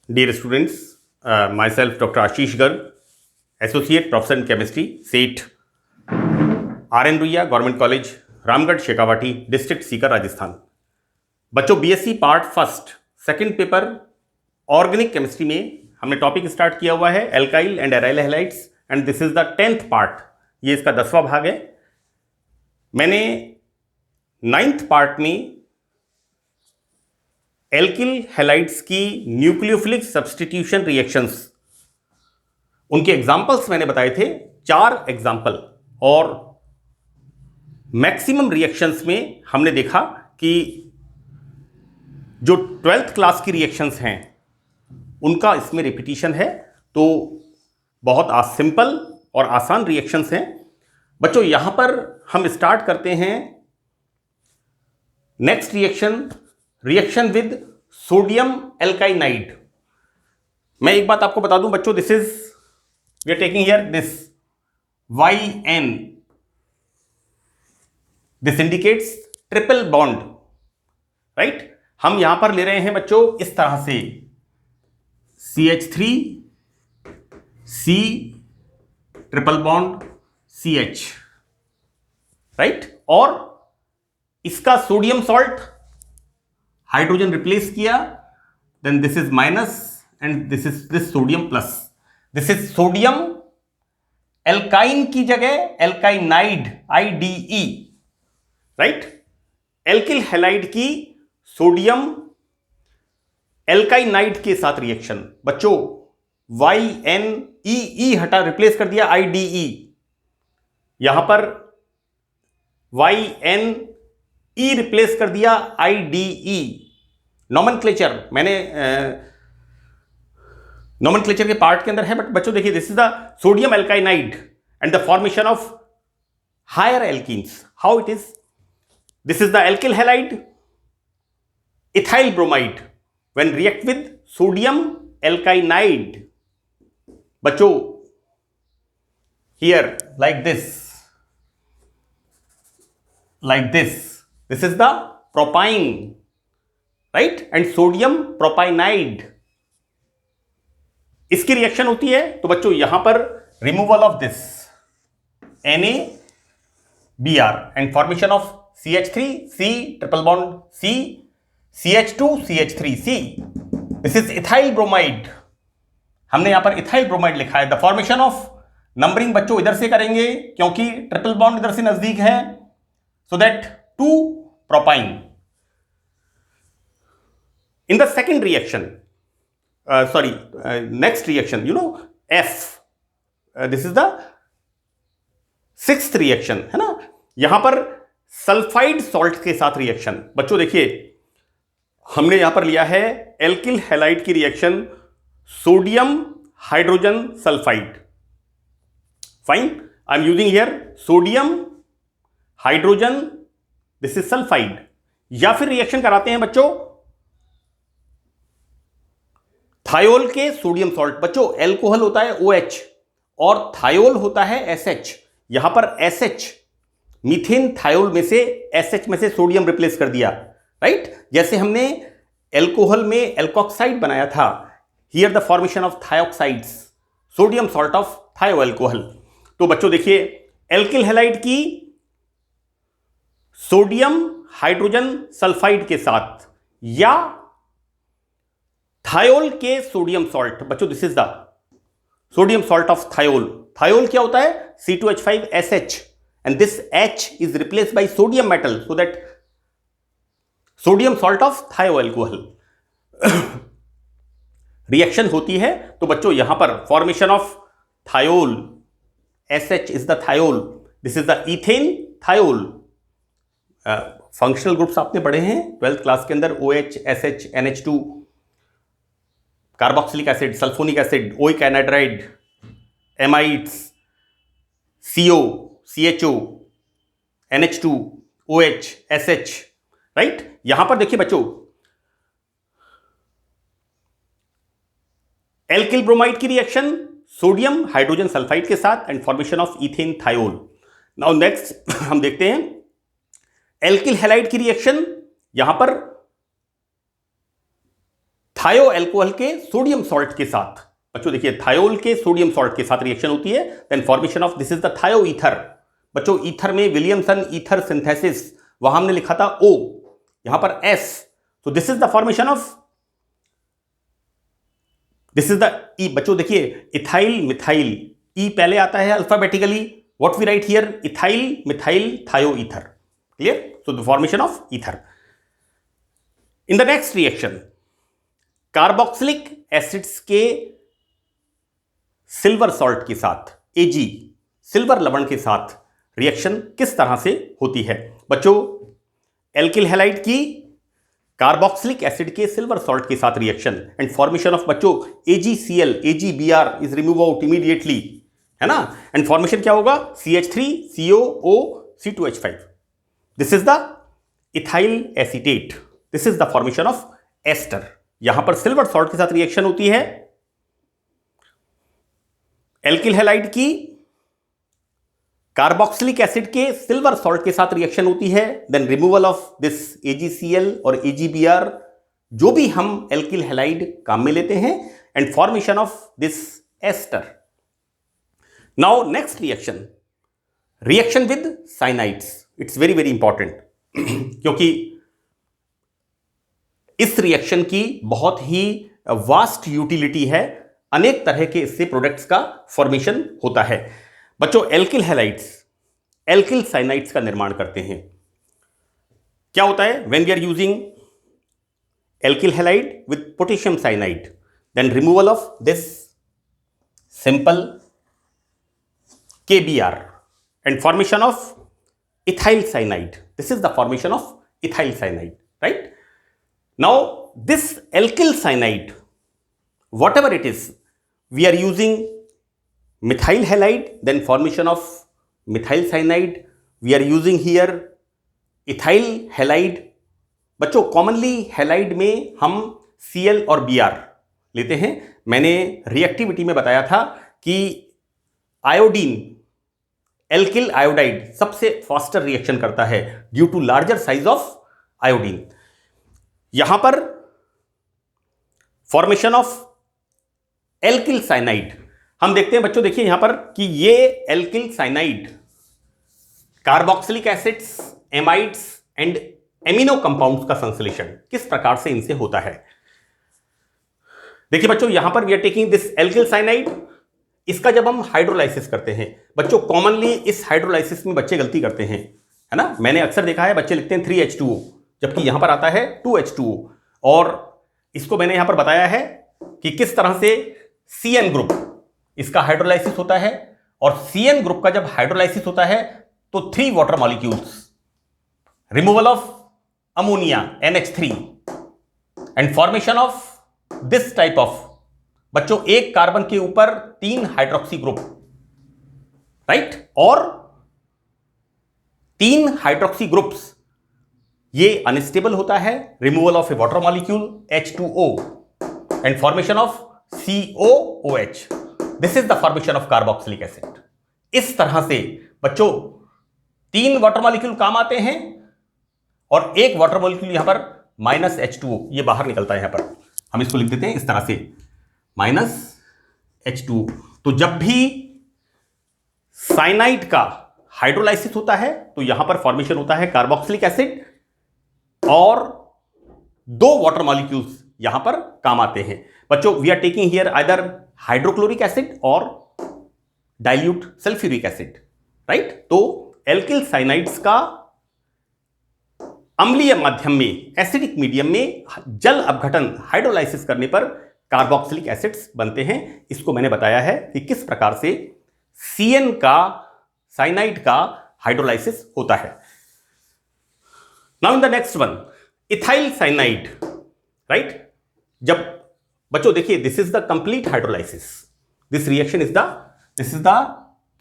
Dear students, myself Dr. Ashish Garg, Associate Professor in Chemistry, SET, RN Ruia government college Ramgarh Shekhawati, district Sikar, Rajasthan. बच्चों, BSc part first second paper organic chemistry में हमने topic start किया हुआ है alkyl and aryl halides, and this is the 10th part. ये इसका 10वां भाग है। मैंने 9th पार्ट में एल्किल हैलाइड्स की न्यूक्लियोफिलिक सब्स्टिट्यूशन रिएक्शंस, उनके एग्जाम्पल्स मैंने बताए थे, 4 एग्जाम्पल, और मैक्सिमम रिएक्शंस में हमने देखा कि जो 12th क्लास की रिएक्शंस हैं उनका इसमें रिपीटिशन है। तो बहुत सिंपल और आसान रिएक्शंस हैं। बच्चों, यहां पर हम स्टार्ट करते हैं next reaction with sodium alkynide. मैं एक बात आपको बता दूं बच्चों, this is we are taking here this YN, this indicates triple bond, right. हम यहां पर ले रहे हैं बच्चों इस तरह से CH3 C triple bond CH, right. और इसका सोडियम सॉल्ट हाइड्रोजन रिप्लेस किया, then this is minus and this is this sodium plus. This is sodium alkyne की जगह alkynide IDE, right. Alkyl halide की सोडियम एल्काइनाइड के साथ reaction. बच्चों, YNEE हटा, रिप्लेस कर दिया IDE। यहां पर YNE रिप्लेस कर दिया IDE। नॉमेनक्लेचर मैंने नॉमेनक्लेचर के पार्ट के अंदर है, बट बच्चों देखिए, this is the sodium alkynide and the formation of higher alkynes. How it is? This is the alkyl halide ethyl bromide when react with sodium alkynide. बच्चों, here like this is the propyne, right, and sodium propionide, इसकी reaction होती है। तो बच्चों यहां पर removal of this NaBr and formation of CH3 C triple bond C CH2 CH3C, this is ethyl bromide. हमने यहां पर इथाइल ब्रोमाइड लिखा है। द फॉर्मेशन ऑफ, नंबरिंग बच्चों इधर से करेंगे क्योंकि ट्रिपल बॉन्ड इधर से नजदीक है, so that 2 propyne. In the second reaction, next reaction, F, this is the 6th reaction, है ना। यहां पर सल्फाइड सॉल्ट के साथ रिएक्शन। बच्चों देखिए, हमने यहां पर लिया है एल्किल हैलाइड की reaction sodium hydrogen sulphide. Fine, I am using here sodium hydrogen, this is sulphide. या फिर रिएक्शन कराते हैं बच्चों थायोल के सोडियम सॉल्ट। बच्चों, एल्कोहल होता है OH और थायोल होता है SH। यहां पर SH, मीथेन थायोल में से SH में से सोडियम रिप्लेस कर दिया, राइट। जैसे हमने एल्कोहल में एल्कोक्साइड बनाया था, here the formation of thioxides, sodium salt of thio alcohol. तो बच्चों देखिए, एल्किल हैलाइड की सोडियम हाइड्रोजन सल्फाइड के साथ या थायोल के सोडियम सॉल्ट। बच्चों, this is the sodium salt of thiol. Thiol क्या होता है? C2H5SH, and this H is replaced by sodium metal, so that sodium salt of thio alcohol reaction होती है। तो बच्चों यहां पर formation of thiol, SH is the thiol, this is the ethane thiol. Functional groups आपने पढ़े हैं 12th class के अंदर, OH, SH, NH2, carboxylic acid, sulphonic acid, oic anhydride, amides, CO, CHO, NH2, OH, SH, right. यहां पर देखिए बच्चों, alkyl bromide की रिएक्शन सोडियम हाइड्रोजन सल्फाइड के साथ and formation of ethane thiol. Now next हम देखते हैं एल्किल हैलाइड की रिएक्शन यहां पर थायो अल्कोहल के सोडियम सॉल्ट के साथ, बच्चों देखिए थायोल के सोडियम सॉल्ट के साथ रिएक्शन होती है, then formation of this is the thio ether. बच्चों ईथर में विलियमसन ईथर सिंथेसिस, वहां हमने लिखा था O, यहां पर S, तो this is the formation of, this is the E। बच्चों देखिए इथाइल मिथाइल, E पहले आता है alphabetically, what we write here, ethyl methyl thio ether, clear, so the formation of ether. In the next reaction, carboxylic acids के silver salt के साथ, Ag silver लवण के साथ रिएक्शन किस तरह से होती है? बच्चों एल्किल हैलाइड की कार्बोक्सिलिक एसिड के सिल्वर सॉल्ट के साथ रिएक्शन एंड फॉर्मेशन ऑफ बच्चों AgCl, AgBr is remove out immediately, है ना, एंड फॉर्मेशन क्या होगा, CH3COO C2H5, this is the ethyl acetate, this is the formation of ester. यहां पर सिल्वर सॉल्ट के साथ रिएक्शन होती है, एल्किल हैलाइड की कार्बोक्सिलिक एसिड के सिल्वर सॉल्ट के साथ रिएक्शन होती है, then removal of this AgCl और AgBr, जो भी हम एल्किल हैलाइड काम में लेते हैं, and formation of this ester. Now next reaction, reaction with cyanides, it's very very important क्योंकि इस रिएक्शन की बहुत ही वास्ट यूटिलिटी है, अनेक तरह के इससे प्रोडक्ट्स का फॉर्मेशन होता है। बच्चों एल्किल हैलाइड्स एल्किल साइनाइड्स का निर्माण करते हैं। क्या होता है, when we are using alkyl halide with potassium cyanide, then removal of this simple KBr and formation of ethyl cyanide, this is the formation of ethyl cyanide, right. Now this alkyl cyanide, whatever it is, we are using methyl halide, then formation of methyl cyanide, we are using here ethyl halide। बच्चों commonly halide में हम Cl और Br लेते हैं। मैंने reactivity में बताया था कि आयोडीन एल्किल आयोडाइड सबसे फास्टर रिएक्शन करता है due to larger size of iodine. यहां पर फॉर्मेशन ऑफ एल्किल साइनाइड हम देखते हैं बच्चों, देखिए यहां पर कि ये alkyl cyanide carboxylic acids, amides and amino compounds का संश्लेषण किस प्रकार से इनसे होता है। देखिए बच्चों यहां पर we are taking this alkyl cyanide, इसका जब हम हाइड्रोलाइसिस करते हैं, बच्चों कॉमनली इस हाइड्रोलाइसिस में बच्चे गलती करते हैं, है ना, मैंने अक्सर देखा है बच्चे लिखते हैं 3H2O, जबकि यहां पर आता है 2H2O, और इसको मैंने यहां पर बताया है कि किस तरह से CN ग्रुप इसका हाइड्रोलाइसिस होता है, और CN ग्रुप का जब हाइड्रोलाइसिस होता है तो 3 water molecules, removal of ammonia NH3 and formation of this type of, बच्चों एक कार्बन के ऊपर 3 हाइड्रोक्सी ग्रुप, राइट, और 3 हाइड्रोक्सी ग्रुप्स ये अनस्टेबल होता है, removal of A water molecule H2O and formation of COOH, this is the formation of carboxylic acid. इस तरह से बच्चों 3 वाटर मॉलिक्यूल काम आते हैं और एक वाटर मॉलिक्यूल यहां पर -H2O ये बाहर निकलता है, यहां पर हम इसको लिख देते हैं इस तरह से -H2O। तो जब भी साइनाइड का हाइड्रोलाइसिस होता है तो यहां पर फॉर्मेशन होता है कार्बोक्सिलिक एसिड, और 2 वाटर मॉलिक्यूल्स यहां पर काम आते हैं। बच्चों we are taking here either hydrochloric acid और डाइल्यूट सल्फ्यूरिक एसिड, राइट। तो एल्किल साइनाइड्स का अम्लीय माध्यम में, एसिडिक मीडियम में जल अपघटन हाइड्रोलाइसिस करने पर कार्बोक्सिलिक एसिड्स बनते हैं। इसको मैंने बताया है कि किस प्रकार से CN का साइनाइड का हाइड्रोलाइसिस होता है। Now in the next one, ethyl cyanide, right. जब बच्चों देखिए this is the complete hydrolysis, this reaction is this is the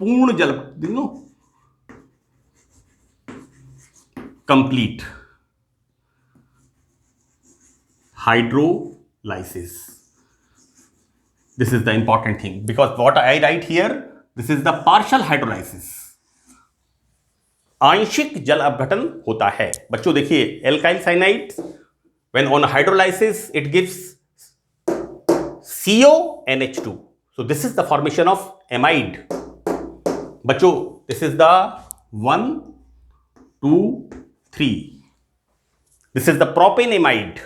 पूर्ण जल, complete hydrolysis, this is the important thing because what I write here, this is the partial hydrolysis, आंशिक जल अपघटन होता है। बच्चों देखिए, alkyl cyanide when on hydrolysis it gives CONH2, so this is the formation of amide। बच्चों this is the 1 2 3, this is the propanamide,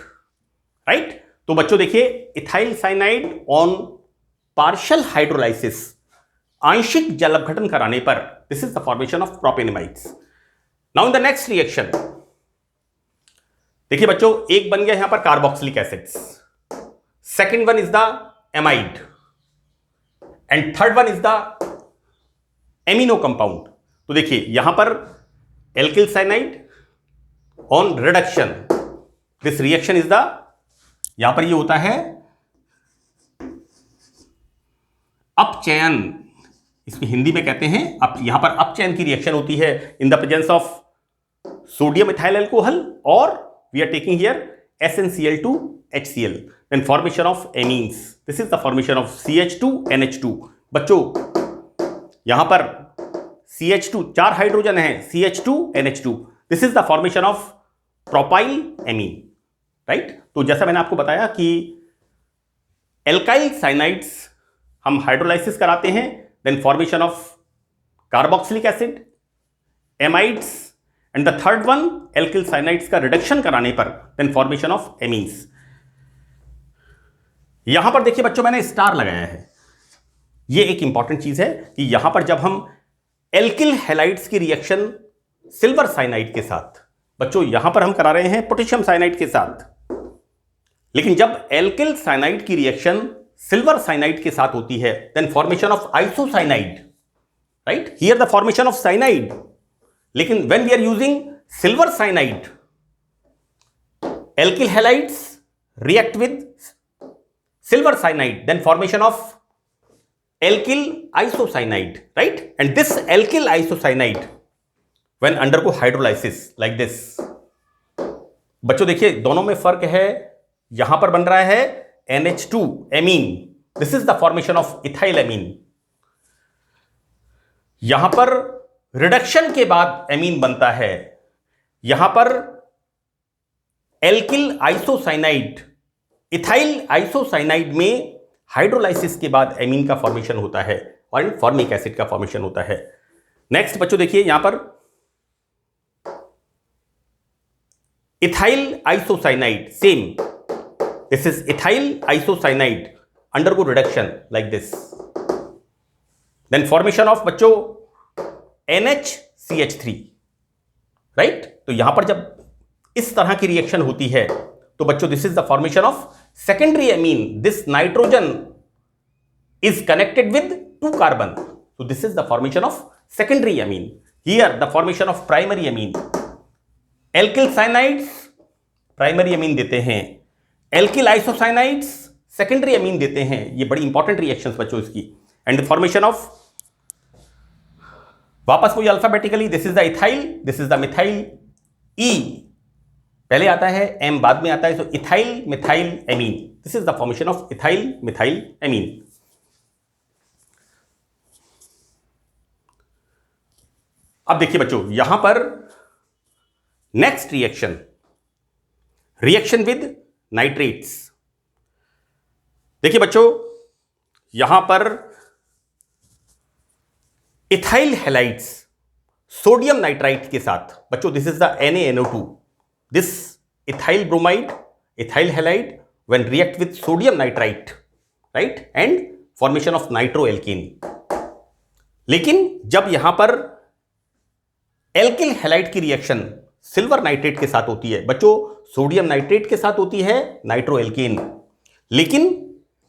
right? तो बच्चों देखिए, ethyl cyanide on partial hydrolysis, आंशिक जल अपघटन कराने पर this is the formation of propanamides. Now in the next reaction देखिए बच्चों, एक बन गया यहां पर carboxylic acids, second one is the amide and third one is the amino compound. तो देखिए यहां पर alkyl cyanide on reduction, this reaction is the, यहां पर ये होता है अपचयन, इसको हिंदी में कहते हैं यहां पर अपचयन की रिएक्शन होती है in the presence of sodium ethyl alcohol और we are taking here SnCl2HCl, then formation of amines, this is the formation of CH2NH2। बच्चों यहां पर CH2 4 हाइड्रोजन है, CH2NH2, this is the formation of propyl amine, right? तो जैसा मैंने आपको बताया कि एल्काइल साइनाइड्स हम हाइड्रोलाइसिस कराते हैं, then formation of carboxylic acid, amides and the third one alkyl cyanides का रिडक्शन कराने पर देन फॉर्मेशन ऑफ एमीन्स। यहां पर देखिए बच्चों मैंने स्टार लगाया है, यह एक इंपॉर्टेंट चीज है कि यहां पर जब हम एल्किल हैलाइड्स की रिएक्शन सिल्वर साइनाइड के साथ, बच्चों यहां पर हम करा रहे हैं पोटेशियम साइनाइड के साथ, लेकिन जब एल्किल साइनाइड की रिएक्शन सिल्वर साइनाइड के साथ होती है then formation of isocyanide, right? Here the formation of cyanide, लेकिन when we are using silver cyanide, alkyl halides react with silver cyanide, then formation of alkyl isocyanide, right? And this alkyl isocyanide when undergo hydrolysis like this, बच्चों देखिए दोनों में फर्क है, यहां पर बन रहा है NH2 amine, this is the formation of ethyl amine, यहां पर रिडक्शन के बाद एमीन बनता है, यहां पर एल्किल आइसोसाइनाइड, इथाइल आइसोसाइनाइड में हाइड्रोलाइसिस के बाद एमीन का फॉर्मेशन होता है और फॉर्मिक एसिड का फॉर्मेशन होता है। नेक्स्ट बच्चों देखिए यहां पर ethyl isocyanide, same, this is ethyl isocyanide undergo reduction like this, then formation of बच्चों NHCH3, राइट? तो यहां पर जब इस तरह की रिएक्शन होती है तो बच्चों this is the formation of secondary amine, this nitrogen is connected with 2 carbon, so this is the formation of secondary amine. Here the formation of primary amine, alkyl cyanides primary amine देते हैं, alkyl isocyanide secondary amine देते हैं, ये बड़ी important reactions बच्चों इसकी, and the formation of, वापस वही alphabetically, this is the ethyl, this is the methyl, E पहले आता है, M बाद में आता है, so ethyl methyl amine, this is the formation of ethyl methyl amine. अब देखिए बच्चों यहां पर next reaction, reaction with nitrates. देखिए बच्चों यहां पर इथाइल हैलाइड्स सोडियम नाइट्राइट के साथ, बच्चों this is the NaNO2, this ethyl bromide, ethyl halide when react with sodium nitrite, right, and formation of nitroalkane। लेकिन जब यहां पर एल्किल हैलाइड की रिएक्शन सिल्वर नाइट्रेट के साथ होती है, बच्चों सोडियम नाइट्रेट के साथ होती है नाइट्रोएल्केन, लेकिन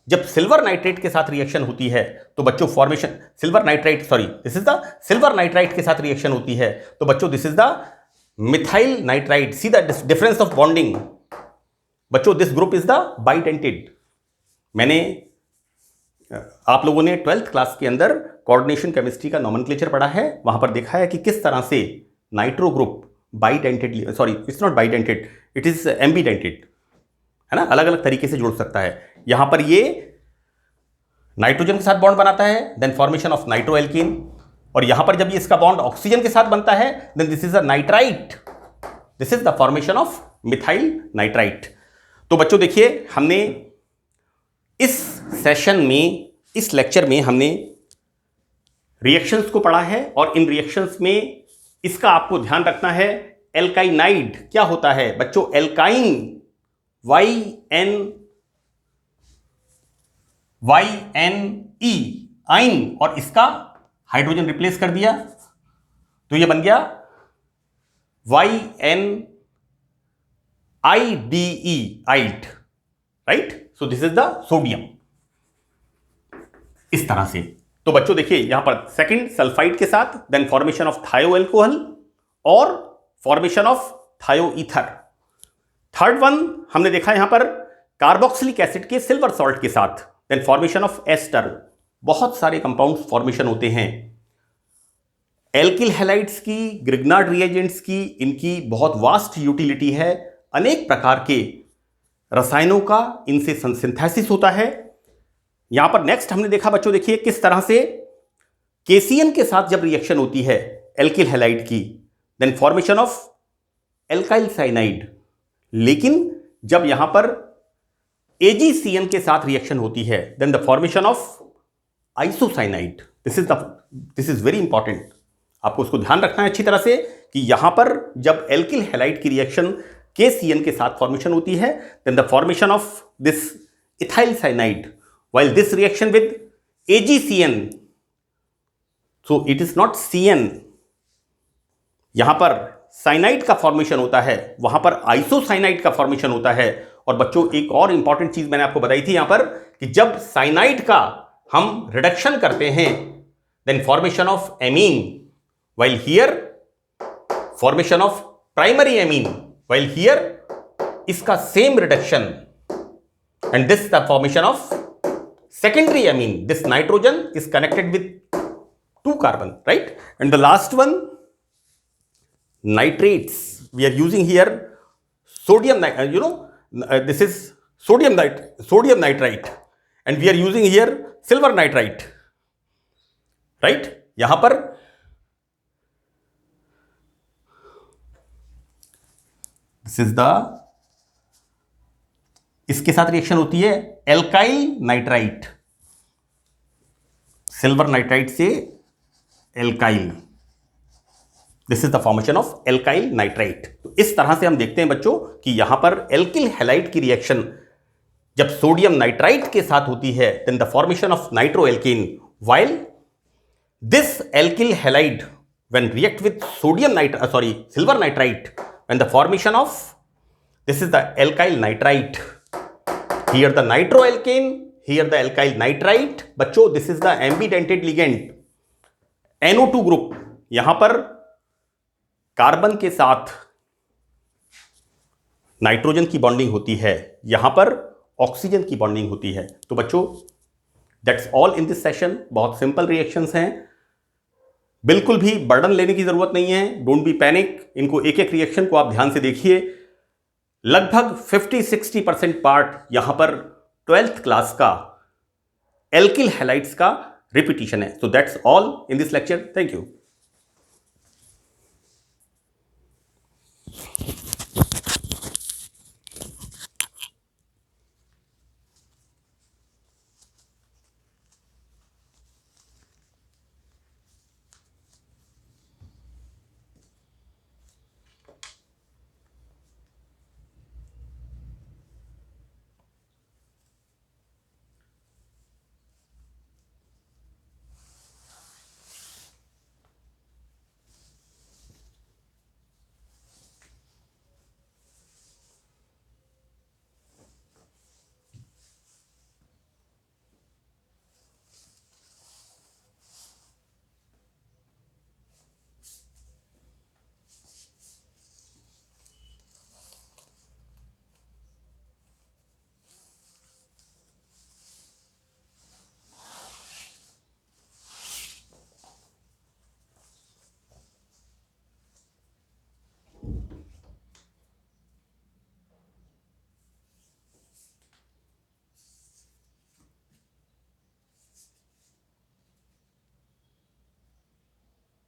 जब सिल्वर नाइट्रेट के साथ रिएक्शन होती है तो बच्चों formation silver nitrite, sorry this is the silver nitrite के साथ रिएक्शन होती है तो बच्चों this is the methyl nitrite, see the difference of bonding, बच्चों this group is the bidentate. मैंने आप लोगों ने 12th क्लास के अंदर कोऑर्डिनेशन केमिस्ट्री का नोमेनक्लेचर पढ़ा है, वहां पर देखा है कि किस तरह से nitro group bidentate, sorry it's not bidentate, it is एम्बीडेंटेड, है ना, अलग अलग तरीके से जुड़ सकता है। यहां पर ये नाइट्रोजन के साथ बॉन्ड बनाता है, देन फॉर्मेशन ऑफ नाइट्रोएल्केन, और यहां पर जब ये इसका बॉन्ड ऑक्सीजन के साथ बनता है then this is a nitrite, this is the formation of methyl nitrite. तो बच्चों देखिए, हमने इस सेशन में, इस लेक्चर में हमने रिएक्शंस को पढ़ा है और इन रिएक्शंस में इसका आपको ध्यान रखना है। एल्काइनाइड क्या होता है बच्चों? एल्काइन, YNE, आइन, और इसका हाइड्रोजन रिप्लेस कर दिया तो ये बन गया YNIDE, आइट, right. So this is the sodium, इस तरह से। तो बच्चों देखिए यहां पर सेकंड सल्फाइड के साथ then formation of thio alcohol और फॉर्मेशन ऑफ थायो ईथर। थर्ड वन हमने देखा यहां पर कार्बोक्सिलिक एसिड के सिल्वर सॉल्ट के साथ देन फॉर्मेशन ऑफ एस्टर। बहुत सारे कंपाउंड्स फॉर्मेशन होते हैं एल्किल हैलाइड्स की, ग्रिग्नार्ड रिएजेंट्स की, इनकी बहुत वास्ट यूटिलिटी है। अनेक प्रकार के रसायनों का इनसे सिंथेसिस होता है। यहां पर नेक्स्ट हमने देखा बच्चों, देखिए किस तरह से केसीएन के साथ जब रिएक्शन होती है एल्किल हैलाइड की then formation of alkyl cyanide, लेकिन जब यहां पर AgCN के साथ रिएक्शन होती है then the formation of isocyanide. This is very important, आपको उसको ध्यान रखना है अच्छी तरह से कि यहां पर जब एल्किल हैलाइड की रिएक्शन KCN के साथ फॉर्मेशन होती है then the formation of this ethyl cyanide while this reaction with AgCN, so it is not CN, यहां पर साइनाइड का फॉर्मेशन होता है, वहां पर आइसोसाइनाइड का फॉर्मेशन होता है। और बच्चों एक और इंपॉर्टेंट चीज मैंने आपको बताई थी यहां पर कि जब साइनाइड का हम रिडक्शन करते हैं then formation of amine, while here formation of primary amine, while here इसका same reduction and this the formation of secondary amine. This nitrogen is connected with 2 carbon, right? And the last one, nitrates. We are using here sodium, this is sodium nitrite, and we are using here silver nitrite, right? यहां पर this is the, इसके साथ reaction होती है alkyl nitrite, silver nitrite से alkyl, this is the formation of alkyl nitrite. तो इस तरह से हम देखते हैं बच्चों कि यहां पर एल्किल हैलाइड की रिएक्शन जब सोडियम नाइट्राइट के साथ होती है then the formation of nitroalkane, while this alkyl halide when react with silver nitrite when the formation of this is the alkyl nitrite, here the nitroalkane, here the alkyl nitrite। बच्चों this is the ambidentate ligand NO2 group, यहां पर carbon के साथ nitrogen की bonding होती है, यहां पर ऑक्सीजन की बॉन्डिंग होती है। तो बच्चों that's all in this session. बहुत सिंपल रिएक्शंस हैं, बिल्कुल भी बर्डन लेने की जरूरत नहीं है, डोंट बी पैनिक। इनको एक एक रिएक्शन को आप ध्यान से देखिए। लगभग 50-60% पार्ट यहां पर 12th क्लास का एल्किल हैलाइड्स का रिपीटिशन है। So that's all in this lecture. Thank you.